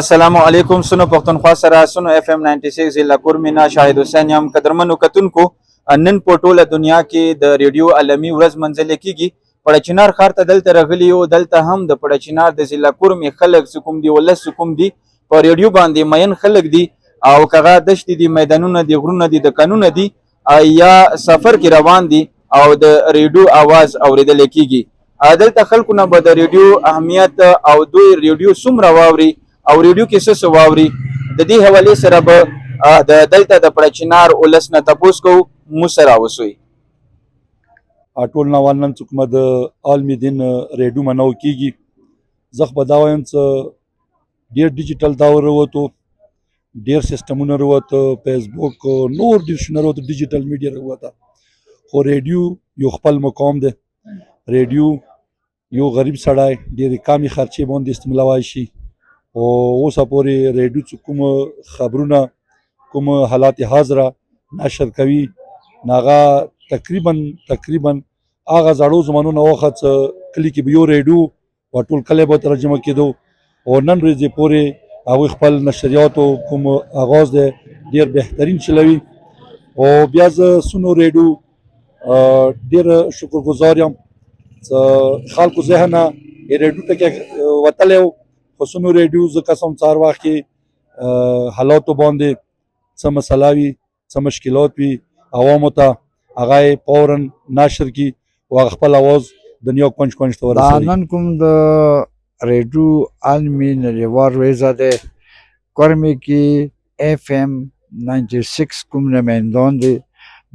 السلام علیکم سنو پښتونخوا سره سنو اف ام 96 ضلع کورمینا شاهد حسین یم قدرمنو کتونکو نن په ټوله دنیا کې د ریډیو عالمي ورځ منځل کیږي پړچینار ښار ته دلته راغلی یو دلته هم د پړچینار د ضلع کورمي خلک کوم دی ولس کوم دی په ریډیو باندې مین خلک دی او کغه دشت دی میدانونه دی غرونه دی د قانون دی یا سفر کې روان دي او د ریډیو आवाज اوریدل کیږي دلته خلکو نه به د ریډیو اهمیت او دوی ریډیو څومره واوري او ریډیو کې څه واوري د دې حواله سره به د دلته د پړچینار ولس نه تاسو کو مسرا وسوي ټول نوالن څوک د عالمي دین ریډیو منو کیږي زخ بداویم څه ډیر ډیجیټل داور وته ډیر سیستمونه وروته فیسبوک نور ډیر شنه وروته ډیجیټل میډیا وروته خو ریډیو یو خپل مقام ده ریډیو یو غریب سړی ډیر کمی خرچې باندې استعمالوي شي او اوس پورې ریډیو کوم خبرونه کوم حالات حاضره نشر کوي ناغه تقریبا هغه زړو زمانونو وخت کلی کې یو ریډیو ټول کلی به ترجمه کېدو او نن ورځې پورې هغوی خپل نشریاتو کوم آغاز دی ډېر بهترین چلوي او بیا زه سونو ریډیو ډېر شکرګزار یم خلکو ذهنه ریډیو ته کې وتلی و خو سونو ریډیو زه قسم څار وخت کې حالاتو باندې څه مسله وي څه مشکلات وي عوامو ته هغه یې فورا نشر کړي او هغه خپل اواز دنیا کونج ته ورسوي نن کوم د ریډیو عالمي نړیوال ورځ ده کورمي کې اف ام 96 کوم نمایندان دي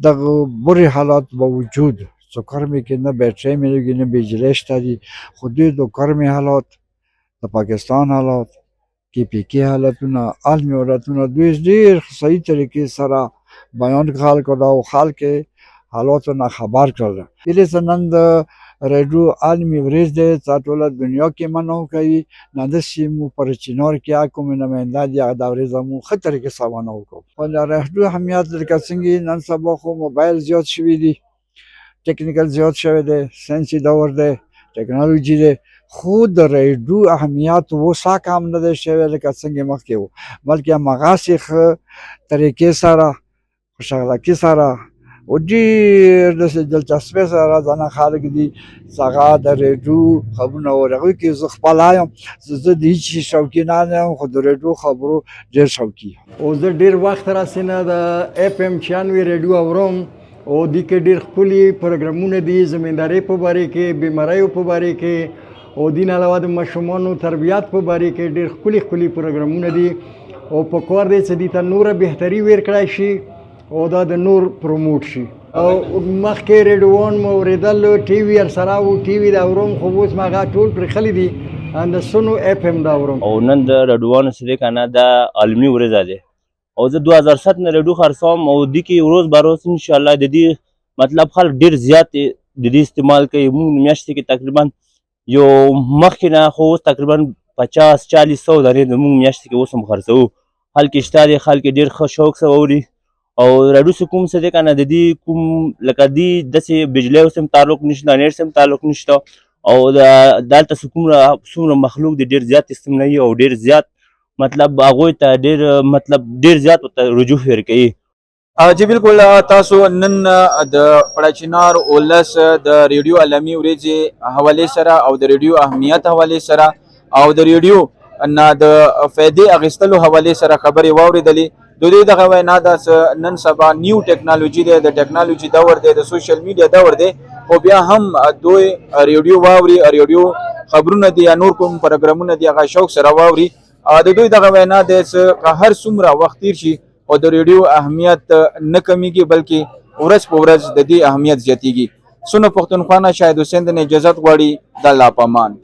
دغه بری حالات باوجود څو کورمي کې نه بیټرۍ ملګری نه بجلی شته دي خو دوی د کورمي حالات د پاکستان حالات کې پی کې حالتونه عالمي حالتونه دوی ډېر صحیح طریقې سره بیان خلکو دا او خلک حالاتو نه خبر کړل دلته نن د ریډیو عالمي ورځ دی چې ټوله دنیا کې منو کوي نه د سیمو پر چینار کې کوم نماینده دي هغه د ورځ مو ښه طریقې سره منو کوو په ریډیو اهمیت لکه څنګه نن سبا خو موبایل زیات شوي دي ټیکنیکل زیات شوی دی ساینسي دور دی ټیکنالوژي دی خو د ریډیو اهمیت اوسه کم نه دی شوی لکه څنګه مخکې و بلکې هماغسې ښه طریقې سره خوشاغلکي سره او ډېر داسې دلچسپۍ سره ځانه خلک دي چې هغه د ریډیو خبرونه اوري هغوی کې زه خپله یم زه د هېڅ شي شوقي نه یم خو د ریډیو خبرو ډېر شوقي یم او زه ډېر وخت راسې نه د اف ام 96 ریډیو اورم او دې کې ډېر ښکلي پروګرامونه دي زمیندارۍ په باره کې بیماریو په باره کې او دین علاوه د ماشومانو تربیات په باره کې ډېر ښکلي پروګرامونه دي او په کار دی چې دې ته نوره بهتري ورکړی شي او دا د نور پروموټ شي او مخکې ریډیوان مو اورېدل ټي وي ورسره و ټي وي د اورم خو اوس ما هغه ټول پرېښلي دي د سونو اف ام د اورم او نن د ریډیوانو چې دی که نه دا عالمي ورځ دی او زه 2007 نه ریډیو خرڅوم او دې کې روز به روز انشاءالله د دې مطلب خلک ډېر زیات د دې استعمال کوي موږ میاشتې کې تقریبا یو مخکې نه خو اوس تقریبا 50-40 سوه دانې د موږ میاشتې کې اوس هم خرڅوو خلک شته دي خلک ډېر ښه شوق سره اوري او راډیو چې کوم څه دی که نه د دې کوم لکه دې داسې بجلی اوس هم تعلق نشته نیټ سم تعلق نشته او دلته څومره مخلوق دی ډېر زیات استعمالوي او ډېر زیات مطلب هغوی ته ډېر زیات ورته رجوع ورکوي جی بالکل تاسو نن د پړچینار ولس د ریډیو عالمي ورځې حواله سره او د ریډیو اهمیت حواله سره او د ریډیو نه د فائدې اخیستلو حواله سره خبرې واورېدلې د دوی دغه وینا ده نن سبا نیو ټیکنالوژي دی د ټیکنالوژي دور دی د سوشل میډیا دور دی خو بیا هم دوی ریډیو واوري ریډیو خبرونه دي یا نور کوم پروګرامونه دي هغه شوق سره واوري د دوی دغه وینا دی چې هر څومره وخت تیر شي او د ریډیو اهمیت نه کمیږي بلکې ورځ په ورځ د دې اهمیت زیاتیږي سنو پښتونخوا نه شاهد حسین د اجازت غواړي د الله پامان